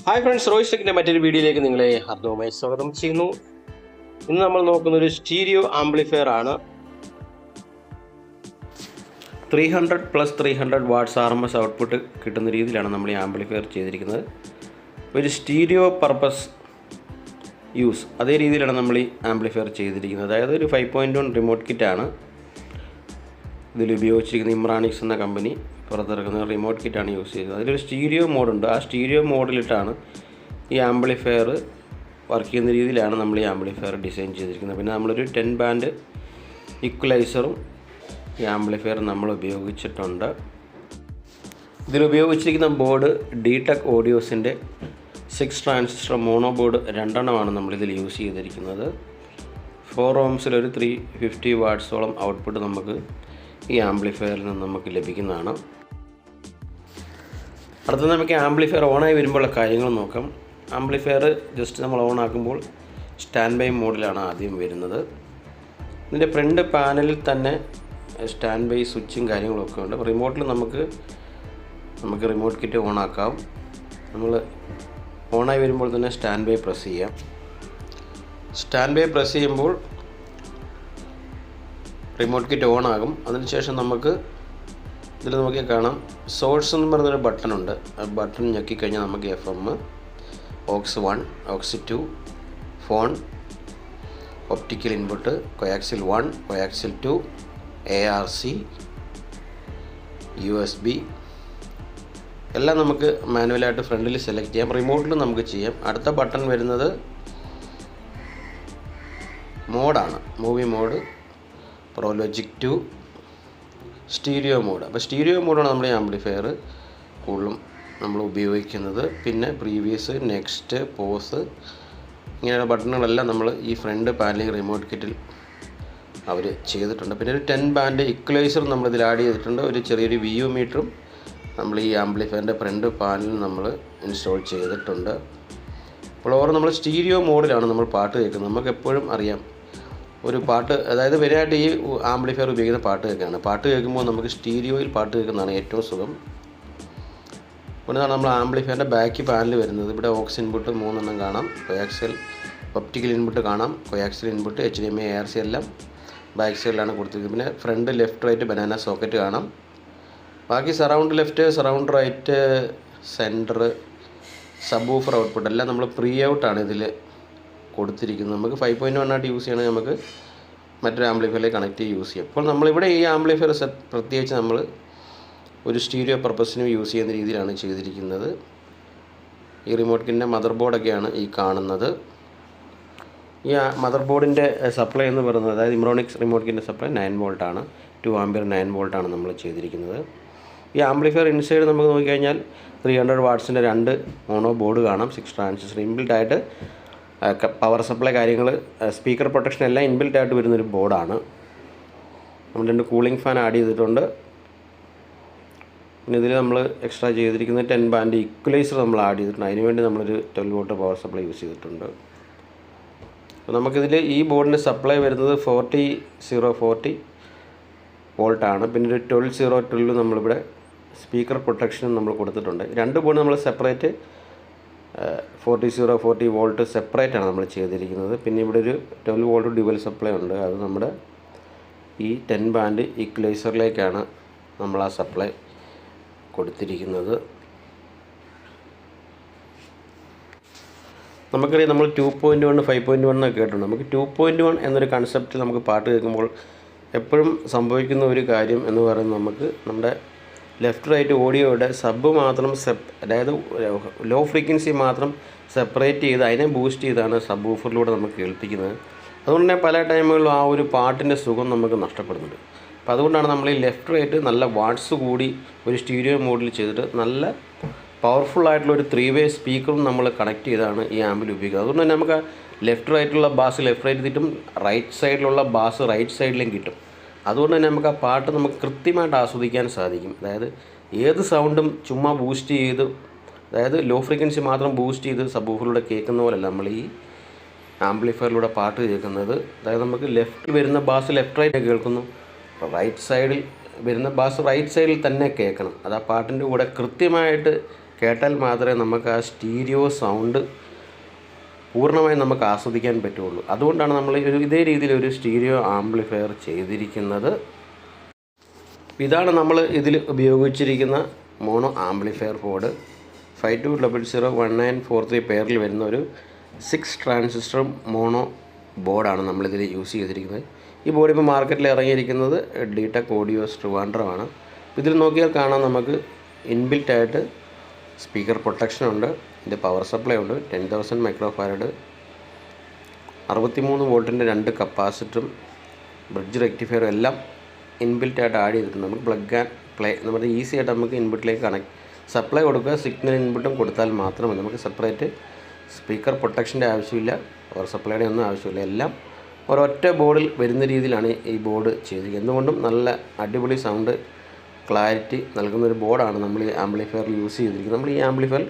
Hi friends, Royce ടെക്കിൻ്റെ മറ്റൊരു വീഡിയോയിലേക്ക് നിങ്ങളെ ഹാർദവമായി സ്വാഗതം ചെയ്യുന്നു. ഇന്ന് നമ്മൾ നോക്കുന്ന ഒരു സ്റ്റീരിയോ ആംപ്ലിഫയർ ആണ്. 300+300 വാട്ട്സ് RMS ഔട്ട്പുട്ട് കിട്ടുന്ന രീതിയിലാണ് നമ്മൾ ഈ ആംപ്ലിഫയർ ചെയ്തിരിക്കുന്നത്. ഒരു സ്റ്റീരിയോ പർപ്പസ് യൂസ് അതേ രീതിയിലാണ് നമ്മൾ ഈ ആംപ്ലിഫയർ ചെയ്തിരിക്കുന്നത്. അതായത് ഒരു 5.1 റിമോട്ട് കിറ്റാണ് ഇതിൽ ഉപയോഗിച്ചിരിക്കുന്നത്. ഇമ്രാനിക്സ് എന്ന കമ്പനി പുറത്തിറക്കുന്ന റിമോട്ട് കിറ്റാണ് യൂസ് ചെയ്യുന്നത്. അതിലൊരു സ്റ്റീരിയോ മോഡുണ്ട്. ആ സ്റ്റീരിയോ മോഡിലിട്ടാണ് ഈ ആംപ്ലിഫയർ വർക്ക് ചെയ്യുന്ന രീതിയിലാണ് നമ്മൾ ഈ ആംപ്ലിഫയർ ഡിസൈൻ ചെയ്തിരിക്കുന്നത്. പിന്നെ നമ്മളൊരു 10 ബാൻഡ് ഇക്വലൈസറും ഈ ആംപ്ലിഫയർ നമ്മൾ ഉപയോഗിച്ചിട്ടുണ്ട്. ഇതിലുപയോഗിച്ചിരിക്കുന്ന ബോർഡ് ഡി-ടെക് ഓഡിയോസിൻ്റെ 6 ട്രാൻസിസ്റ്റർ മോണോ ബോർഡ് 2 എണ്ണമാണ് നമ്മളിതിൽ യൂസ് ചെയ്തിരിക്കുന്നത്. 4 ohms ഒരു 350 വാട്ട്സോളം ഔട്ട്പുട്ട് നമുക്ക് ഈ ആംപ്ലിഫയറിൽ നിന്ന് നമുക്ക് ലഭിക്കുന്നതാണ്. അടുത്തത് നമുക്ക് ആംപ്ലിഫയർ ഓണായി വരുമ്പോഴുള്ള കാര്യങ്ങൾ നോക്കാം. ആംപ്ലിഫയർ ജസ്റ്റ് നമ്മൾ ഓൺ ആക്കുമ്പോൾ സ്റ്റാൻഡ് ബൈ മോഡിലാണ് ആദ്യം വരുന്നത്. ഇതിൻ്റെ ഫ്രണ്ട് പാനലിൽ തന്നെ സ്റ്റാൻഡ് ബൈ സ്വിച്ചും കാര്യങ്ങളൊക്കെ ഉണ്ട്. റിമോട്ടിൽ നമുക്ക് റിമോട്ട് കിറ്റ് ഓൺ ആക്കാം. നമ്മൾ ഓണായി വരുമ്പോൾ തന്നെ സ്റ്റാൻഡ് ബൈ പ്രസ് ചെയ്യാം. സ്റ്റാൻഡ് ബൈ പ്രസ് ചെയ്യുമ്പോൾ റിമോട്ട് കിറ്റ് ഓൺ ആകും. അതിനുശേഷം നമുക്ക് ഇതിൽ നോക്കിയാൽ കാണാം സോഴ്സ് എന്ന് പറഞ്ഞൊരു ബട്ടൺ ഉണ്ട്. ആ ബട്ടൺ ഞെക്കിക്കഴിഞ്ഞാൽ നമുക്ക് FM, aux 1, aux 2, phone, optical input, കോയാക്സിൽ 1, കോയാക്സിൽ 2, ARC, USB എല്ലാം നമുക്ക് മാനുവലായിട്ട് ഫ്രണ്ടിൽ സെലക്ട് ചെയ്യാം. റിമോട്ടിൽ നമുക്ക് ചെയ്യാം. അടുത്ത ബട്ടൺ വരുന്നത് മോഡാണ്. Movie mode, ProLogic 2, stereo mode. അപ്പോൾ സ്റ്റീരിയോ മോഡാണ് നമ്മൾ ഈ ആംപ്ലിഫയർ കൂടുതലും നമ്മൾ ഉപയോഗിക്കുന്നത്. പിന്നെ പ്രീവിയസ്, നെക്സ്റ്റ്, പോസ് ഇങ്ങനെയുള്ള ബട്ടണുകളെല്ലാം നമ്മൾ ഈ ഫ്രണ്ട് പാനലിൽ റിമോട്ട് കിറ്റിൽ അവർ ചെയ്തിട്ടുണ്ട്. പിന്നെ ഒരു 10 ബാൻഡ് ഇക്വലൈസർ നമ്മളിതിൽ ആഡ് ചെയ്തിട്ടുണ്ട്. ഒരു ചെറിയൊരു VU മീറ്ററും നമ്മൾ ഈ ആംപ്ലിഫയറിൻ്റെ ഫ്രണ്ട് പാനലിൽ നമ്മൾ ഇൻസ്റ്റാൾ ചെയ്തിട്ടുണ്ട്. അപ്പോൾ ഓവർ നമ്മൾ സ്റ്റീരിയോ മോഡിലാണ് നമ്മൾ പാട്ട് കേൾക്കുന്നത്. നമുക്ക് എപ്പോഴും അറിയാം ഒരു പാട്ട്, അതായത് വരെയായിട്ട് ഈ ആംപ്ലിഫയർ ഉപയോഗിക്കുന്ന പാട്ട് കേൾക്കുകയാണ്. പാട്ട് കേൾക്കുമ്പോൾ നമുക്ക് സ്റ്റീരിയോയിൽ പാട്ട് കേൾക്കുന്നതാണ് ഏറ്റവും സുഖം. പിന്നെ നമ്മൾ ആംപ്ലിഫയറിൻ്റെ ബാക്ക് പാനൽ വരുന്നത്. ഇവിടെ ഓക്സ് ഇൻപുട്ട് 3 എണ്ണം കാണാം, കോയാക്സിൽ ഒപ്റ്റിക്കൽ ഇൻപുട്ട് കാണാം, കോയാക്സിൽ ഇൻപുട്ട്, HDMI, ARC എല്ലാം ബാക്ക് സൈഡിലാണ് കൊടുത്തിരിക്കുന്നത്. പിന്നെ front left right banana socket കാണാം. ബാക്കി surround left, surround right, centre, sub woofer output എല്ലാം നമ്മൾ പ്രീ ഔട്ടാണ് ഇതിൽ കൊടുത്തിരിക്കുന്നത്. നമുക്ക് 5.1 ആയിട്ട് യൂസ് ചെയ്യണമെങ്കിൽ നമുക്ക് മറ്റൊരു ആംപ്ലിഫയറിലേക്ക് കണക്ട് ചെയ്ത് യൂസ് ചെയ്യാം. അപ്പോൾ നമ്മളിവിടെ ഈ ആംപ്ലിഫയർ പ്രത്യേകിച്ച് നമ്മൾ ഒരു സ്റ്റീരിയോ പർപ്പസിനും യൂസ് ചെയ്യുന്ന രീതിയിലാണ് ചെയ്തിരിക്കുന്നത്. ഈ റിമോട്ട് കിറ്റിൻ്റെ മദർ ബോർഡൊക്കെയാണ് ഈ കാണുന്നത്. ഈ മദർ ബോർഡിൻ്റെ സപ്ലൈ എന്ന് പറയുന്നത്, അതായത് ഇമ്രോണിക്സ് റിമോട്ട് കിറ്റിൻ്റെ സപ്ലൈ 9 വോൾട്ടാണ്. 2 ആംപിയർ 9 വോൾട്ടാണ് നമ്മൾ ചെയ്തിരിക്കുന്നത്. ഈ ആംപ്ലിഫയർ ഇൻസൈഡ് നമുക്ക് നോക്കിക്കഴിഞ്ഞാൽ 300 വാട്ട്സിൻ്റെ 2 മോണോ ബോർഡ് കാണാം. 6 ട്രാൻസിസ്റ്റർ ഇൻബിൽട്ടായിട്ട് പവർ സപ്ലൈ കാര്യങ്ങൾ, സ്പീക്കർ പ്രൊട്ടക്ഷൻ എല്ലാം ഇൻബിൽട്ടായിട്ട് വരുന്നൊരു ബോർഡാണ്. നമ്മൾ 2 കൂളിംഗ് ഫാൻ ആഡ് ചെയ്തിട്ടുണ്ട്. പിന്നെ ഇതിൽ നമ്മൾ എക്സ്ട്രാ ചെയ്തിരിക്കുന്നത് 10 ബാൻഡ് ഇക്വലൈസർ നമ്മൾ ആഡ് ചെയ്തിട്ടുണ്ട്. അതിനുവേണ്ടി നമ്മളൊരു 12 വോൾട്ട് പവർ സപ്ലൈ യൂസ് ചെയ്തിട്ടുണ്ട്. അപ്പോൾ നമുക്കിതിൽ ഈ ബോർഡിൻ്റെ സപ്ലൈ വരുന്നത് 40 വോൾട്ടാണ്. പിന്നെ ഒരു 12 നമ്മളിവിടെ സ്പീക്കർ പ്രൊട്ടക്ഷനും നമ്മൾ കൊടുത്തിട്ടുണ്ട്. 2 ബോർഡ് നമ്മൾ സെപ്പറേറ്റ് 40 വോൾട്ട് സെപ്പറേറ്റാണ് നമ്മൾ ചെയ്തിരിക്കുന്നത്. പിന്നെ ഇവിടെ ഒരു 12 വോൾട്ട് ഡ്യുവൽ സപ്ലൈ ഉണ്ട്. അത് നമ്മുടെ ഈ 10 ബാൻഡ് ഇക്വലൈസറിലേക്കാണ് നമ്മൾ ആ സപ്ലൈ കൊടുത്തിരിക്കുന്നത്. നമുക്കറിയാം നമ്മൾ 2.1, 5.1 എന്നൊക്കെ കേട്ടിട്ടുണ്ട്. നമുക്ക് 2.1 എന്നൊരു കൺസെപ്റ്റിൽ നമുക്ക് പാട്ട് കേൾക്കുമ്പോൾ എപ്പോഴും സംഭവിക്കുന്ന ഒരു കാര്യം എന്ന് പറയുന്നത്, നമുക്ക് നമ്മുടെ ലെഫ്റ്റ് റൈറ്റ് ഓഡിയോയുടെ സബ് മാത്രം അതായത് ലോ ഫ്രീക്വൻസി മാത്രം സെപ്പറേറ്റ് ചെയ്ത് അതിനെ ബൂസ്റ്റ് ചെയ്താണ് സബ് വൂഫറിലൂടെ നമുക്ക് കേൾപ്പിക്കുന്നത്. അതുകൊണ്ട് തന്നെ പല ടൈമുകളിലും ആ ഒരു പാട്ടിൻ്റെ സുഖം നമുക്ക് നഷ്ടപ്പെടുന്നുണ്ട്. അപ്പോൾ അതുകൊണ്ടാണ് നമ്മൾ ഈ ലെഫ്റ്റ് റൈറ്റ് നല്ല വാട്ട്സ് കൂടി ഒരു സ്റ്റീരിയോ മോഡിൽ ചെയ്തിട്ട് നല്ല പവർഫുള്ളായിട്ടുള്ള ഒരു 3-വേ സ്പീക്കറും നമ്മൾ കണക്ട് ചെയ്താണ് ഈ ആമ്പിൽ ഉപയോഗിക്കുന്നത്. അതുകൊണ്ട് തന്നെ നമുക്ക് ലെഫ്റ്റ് റൈറ്റിലുള്ള ബാസ് ലെഫ്റ്റ് റൈറ്റ് കിട്ടും, റൈറ്റ് സൈഡിലുള്ള ബാസ് റൈറ്റ് സൈഡിലും കിട്ടും. അതുകൊണ്ട് തന്നെ നമുക്ക് ആ പാട്ട് നമുക്ക് കൃത്യമായിട്ട് ആസ്വദിക്കാൻ സാധിക്കും. അതായത് ഏത് സൗണ്ടും ചുമ്മാ ബൂസ്റ്റ് ചെയ്ത്, അതായത് ലോ ഫ്രീക്വൻസി മാത്രം ബൂസ്റ്റ് ചെയ്ത് സബ് വൂഫറിലൂടെ കേൾക്കുന്ന പോലെയല്ല നമ്മൾ ഈ ആംപ്ലിഫയറിലൂടെ പാട്ട് കേൾക്കുന്നത്. അതായത് നമുക്ക് ലെഫ്റ്റിൽ വരുന്ന ബാസ് ലെഫ്റ്റ് റൈറ്റ് കേൾക്കുന്നു, റൈറ്റ് സൈഡിൽ വരുന്ന ബാസ് റൈറ്റ് സൈഡിൽ തന്നെ കേൾക്കണം. അത് ആ പാട്ടിൻ്റെ കൂടെ കൃത്യമായിട്ട് കേട്ടാൽ മാത്രമേ നമുക്ക് ആ സ്റ്റീരിയോ സൗണ്ട് പൂർണ്ണമായും നമുക്ക് ആസ്വദിക്കാൻ പറ്റുള്ളൂ. അതുകൊണ്ടാണ് നമ്മൾ ഇതേ രീതിയിൽ ഒരു സ്റ്റീരിയോ ആംപ്ലിഫയർ ചെയ്തിരിക്കുന്നത്. ഇതാണ് നമ്മൾ ഇതിൽ ഉപയോഗിച്ചിരിക്കുന്ന മോണോ ആംപ്ലിഫയർ ബോർഡ്. 52001943 പെയറിൽ വരുന്ന ഒരു 6 ട്രാൻസിസ്റ്റർ മോണോ ബോർഡാണ് നമ്മളിതിൽ യൂസ് ചെയ്തിരിക്കുന്നത്. ഈ ബോർഡ് ഇപ്പോൾ മാർക്കറ്റിൽ ഇറങ്ങിയിരിക്കുന്നത് DTech ഓഡിയോസ് ട്രിവാൻഡ്രമാണ്. ഇതിൽ നോക്കിയാൽ കാണാം നമുക്ക് ഇൻബിൽറ്റ് ആയിട്ട് സ്പീക്കർ പ്രൊട്ടക്ഷൻ ഉണ്ട്, ഇതിൻ്റെ പവർ സപ്ലൈ ഉണ്ട്, 10,000 മൈക്രോ ഫാരഡ്, 63 വോൾട്ടിൻ്റെ 2 കപ്പാസിറ്ററും ബ്രിഡ്ജ് റെക്ടിഫയറും എല്ലാം ഇൻബിൽറ്റ് ആയിട്ട് ആഡ് ചെയ്തിട്ടുണ്ട്. നമുക്ക് പ്ലഗ് ആൻഡ് പ്ലേ നമ്മുടെ ഈസി ആയിട്ട് നമുക്ക് ഇൻപുട്ടിലേക്ക് സപ്ലൈ കൊടുക്കുക, സിഗ്നൽ ഇൻപുട്ടും കൊടുത്താൽ മാത്രമേ നമുക്ക് സെപ്പറേറ്റ് സ്പീക്കർ പ്രൊട്ടക്ഷൻ്റെ ആവശ്യമില്ല, പവർ സപ്ലൈയുടെ ഒന്നും ആവശ്യമില്ല. എല്ലാം ഒരൊറ്റ ബോർഡിൽ വരുന്ന രീതിയിലാണ് ഈ ബോർഡ് ചെയ്തിരിക്കുന്നത്. എന്തുകൊണ്ടും നല്ല അടിപൊളി സൗണ്ട് ക്ലാരിറ്റി നൽകുന്നൊരു ബോർഡാണ് നമ്മൾ ഈ ആംപ്ലിഫയറിൽ യൂസ് ചെയ്തിരിക്കുന്നത്. നമ്മൾ ഈ ആംപ്ലിഫയർ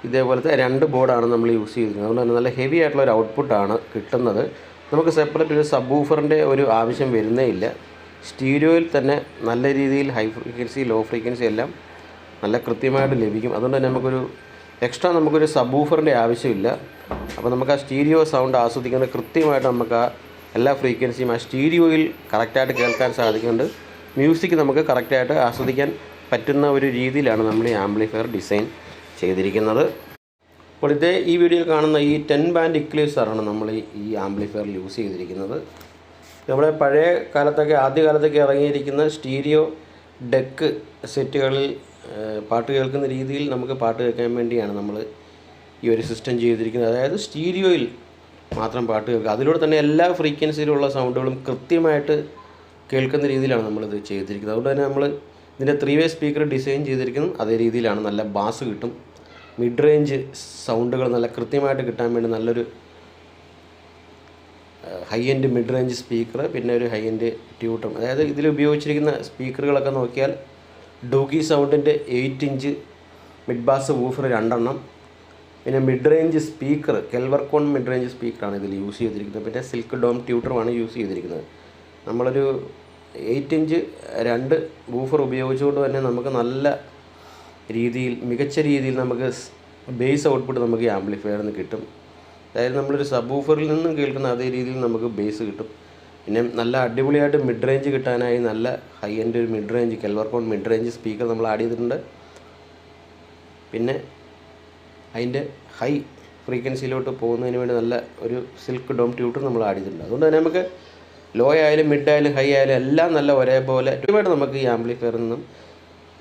ഇതേപോലത്തെ 2 ബോർഡാണ് നമ്മൾ യൂസ് ചെയ്തിരിക്കുന്നത്. അതുകൊണ്ട് തന്നെ നല്ല ഹെവി ആയിട്ടുള്ള ഒരു ഔട്ട്പുട്ടാണ് കിട്ടുന്നത്. നമുക്ക് സെപ്പറേറ്റ് ഒരു സബ് വൂഫറിൻ്റെ ഒരു ആവശ്യം വരുന്നേ ഇല്ല. സ്റ്റീരിയോയിൽ തന്നെ നല്ല രീതിയിൽ ഹൈ ഫ്രീക്വൻസി ലോ ഫ്രീക്വൻസി എല്ലാം നല്ല കൃത്യമായിട്ട് ലഭിക്കും. അതുകൊണ്ട് തന്നെ നമുക്കൊരു സബ് വൂഫറിൻ്റെ ആവശ്യമില്ല. അപ്പോൾ നമുക്ക് ആ സ്റ്റീരിയോ സൗണ്ട് ആസ്വദിക്കുന്നത് കൃത്യമായിട്ട് നമുക്ക് ആ എല്ലാ ഫ്രീക്വൻസിയും ആ സ്റ്റീരിയോയിൽ കറക്റ്റായിട്ട് കേൾക്കാൻ സാധിക്കുന്നുണ്ട്. മ്യൂസിക് നമുക്ക് കറക്റ്റായിട്ട് ആസ്വദിക്കാൻ പറ്റുന്ന ഒരു രീതിയിലാണ് നമ്മൾ ഈ ആംപ്ലിഫയർ ഡിസൈൻ ചെയ്തിരിക്കുന്നത്. അപ്പോൾ ഈ വീഡിയോയിൽ കാണുന്ന ഈ 10 ബാൻഡ് ഇക്വലൈസറാണ് നമ്മൾ ഈ ആംപ്ലിഫയറിൽ യൂസ് ചെയ്തിരിക്കുന്നത്. നമ്മുടെ പഴയ കാലത്തൊക്കെ ആദ്യകാലത്തൊക്കെ ഇറങ്ങിയിരിക്കുന്ന സ്റ്റീരിയോ ഡെക്ക് സെറ്റുകളിൽ പാട്ട് കേൾക്കുന്ന രീതിയിൽ നമുക്ക് പാട്ട് കേൾക്കാൻ വേണ്ടിയാണ് നമ്മൾ ഈ ഒരു സിസ്റ്റം ചെയ്തിരിക്കുന്നത്. അതായത് സ്റ്റീരിയോയിൽ മാത്രം പാട്ട് കേൾക്കുക, അതിലൂടെ തന്നെ എല്ലാ ഫ്രീക്വൻസിയിലുള്ള സൗണ്ടുകളും കൃത്യമായിട്ട് കേൾക്കുന്ന രീതിയിലാണ് നമ്മളിത് ചെയ്തിരിക്കുന്നത്. അതുകൊണ്ട് തന്നെ നമ്മൾ ഇതിൻ്റെ 3 വേ സ്പീക്കർ ഡിസൈൻ ചെയ്തിരിക്കുന്നത് അതേ രീതിയിലാണ്. നല്ല ബാസ് കിട്ടും, മിഡ് റേഞ്ച് സൗണ്ടുകൾ നല്ല കൃത്യമായിട്ട് കിട്ടാൻ വേണ്ടി നല്ലൊരു high end mid range speaker, പിന്നെ ഒരു ഹൈ എൻഡ് ട്യൂട്ടർ. അതായത് ഇതിൽ ഉപയോഗിച്ചിരിക്കുന്ന സ്പീക്കറുകളൊക്കെ നോക്കിയാൽ ഡൂഗി സൗണ്ടിൻ്റെ 8 ഇഞ്ച് മിഡ് ബാസ് വൂഫർ 2 എണ്ണം, പിന്നെ മിഡ് റേഞ്ച് സ്പീക്കർ കെൽവർകോൺ മിഡ് റേഞ്ച് സ്പീക്കറാണ് ഇതിൽ യൂസ് ചെയ്തിരിക്കുന്നത്. പിന്നെ സിൽക്ക് ഡോം ട്യൂട്ടറുമാണ് യൂസ് ചെയ്തിരിക്കുന്നത്. നമ്മളൊരു 8 ഇഞ്ച് 2 വൂഫർ ഉപയോഗിച്ചുകൊണ്ട് തന്നെ നമുക്ക് നല്ല രീതിയിൽ മികച്ച രീതിയിൽ നമുക്ക് ബേസ് ഔട്ട്പുട്ട് നമുക്ക് ഈ ആംപ്ലിഫയറിൽ നിന്ന് കിട്ടും. അതായത് നമ്മളൊരു സബ് വൂഫറിൽ നിന്നും കേൾക്കുന്ന അതേ രീതിയിൽ നമുക്ക് ബേസ് കിട്ടും. പിന്നെ നല്ല അടിപൊളിയായിട്ട് മിഡ് റേഞ്ച് കിട്ടാനായി നല്ല ഹൈ എൻഡ് ഒരു മിഡ് റേഞ്ച് കെൽവർകോൺ മിഡ് റേഞ്ച് സ്പീക്കർ നമ്മൾ ആഡ് ചെയ്തിട്ടുണ്ട്. പിന്നെ അതിൻ്റെ ഹൈ ഫ്രീക്വൻസിയിലോട്ട് പോകുന്നതിന് വേണ്ടി നല്ല ഒരു സിൽക്ക് ഡോം ട്യൂട്ടർ നമ്മൾ ആഡ് ചെയ്തിട്ടുണ്ട്. അതുകൊണ്ട് തന്നെ നമുക്ക് ലോ ആയാലും മിഡ് ആയാലും ഹൈ ആയാലും എല്ലാം നല്ല ഒരേപോലെ കൃത്യമായിട്ട് നമുക്ക് ഈ ആംപ്ലിഫയറിൽ നിന്നും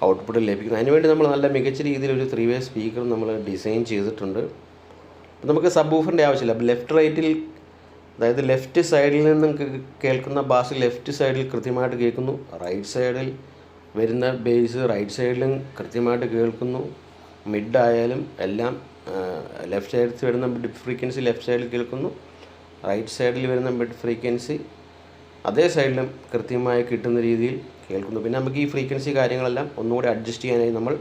ഔട്ട്പുട്ട് ലഭിക്കുന്നത്. അതിനുവേണ്ടി നമ്മൾ നല്ല മികച്ച രീതിയിൽ ഒരു 3 വേ സ്പീക്കർ നമ്മൾ ഡിസൈൻ ചെയ്തിട്ടുണ്ട്. അപ്പോൾ നമുക്ക് സബ് വൂഫറിൻ്റെ ആവശ്യമില്ല. അപ്പോൾ ലെഫ്റ്റ് റൈറ്റിൽ, അതായത് ലെഫ്റ്റ് സൈഡിൽ നിന്നും കേൾക്കുന്ന ബാസ് ലെഫ്റ്റ് സൈഡിൽ കൃത്യമായിട്ട് കേൾക്കുന്നു, റൈറ്റ് സൈഡിൽ വരുന്ന ബേസ് റൈറ്റ് സൈഡിലും കൃത്യമായിട്ട് കേൾക്കുന്നു. മിഡ് ആയാലും എല്ലാം ലെഫ്റ്റ് സൈഡിൽ വരുന്ന മിഡ് ഫ്രീക്വൻസി ലെഫ്റ്റ് സൈഡിൽ കേൾക്കുന്നു, റൈറ്റ് സൈഡിൽ വരുന്ന മിഡ് ഫ്രീക്വൻസി അതേ സൈഡിലും കൃത്യമായി കിട്ടുന്ന രീതിയിൽ കേൾക്കുന്നു. പിന്നെ നമുക്ക് ഈ ഫ്രീക്വൻസി കാര്യങ്ങളെല്ലാം ഒന്നുകൂടി അഡ്ജസ്റ്റ് ചെയ്യാനായി നമ്മൾ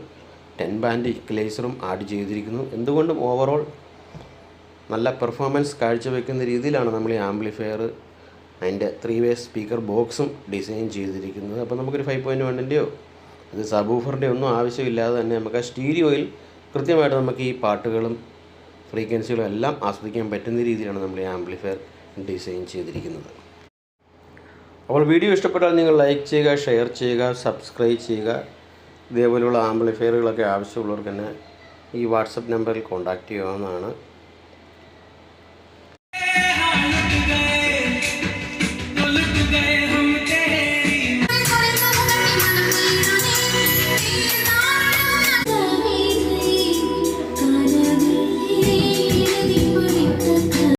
10 ബാൻഡ് ഇക്വലൈസറും ആഡ് ചെയ്തിരിക്കുന്നു. എന്തുകൊണ്ടും ഓവറോൾ നല്ല പെർഫോമൻസ് കാഴ്ചവെക്കുന്ന രീതിയിലാണ് നമ്മൾ ഈ ആംപ്ലിഫയർ അതിൻ്റെ 3 വേ സ്പീക്കർ ബോക്സും ഡിസൈൻ ചെയ്തിരിക്കുന്നത്. അപ്പോൾ നമുക്കൊരു 5.1ൻ്റെയോ അത് സബ് വൂഫറിൻ്റെ ഒന്നും ആവശ്യമില്ലാതെ തന്നെ നമുക്ക് ആ സ്റ്റീരിയോയിൽ കൃത്യമായിട്ട് നമുക്ക് ഈ പാട്ടുകളും ഫ്രീക്വൻസികളും എല്ലാം ആസ്വദിക്കാൻ പറ്റുന്ന രീതിയിലാണ് നമ്മൾ ഈ ആംപ്ലിഫയർ ഡിസൈൻ ചെയ്തിരിക്കുന്നത്. അപ്പോൾ വീഡിയോ ഇഷ്ടപ്പെട്ടാൽ നിങ്ങൾ ലൈക്ക് ചെയ്യുക, ഷെയർ ചെയ്യുക, സബ്സ്ക്രൈബ് ചെയ്യുക. ഇതേപോലെയുള്ള ആംപ്ലിഫയറുകളൊക്കെ ആവശ്യമുള്ളവർക്ക് തന്നെ ഈ വാട്സപ്പ് നമ്പറിൽ കോൺടാക്റ്റ് ചെയ്യാവുന്നതാണ്.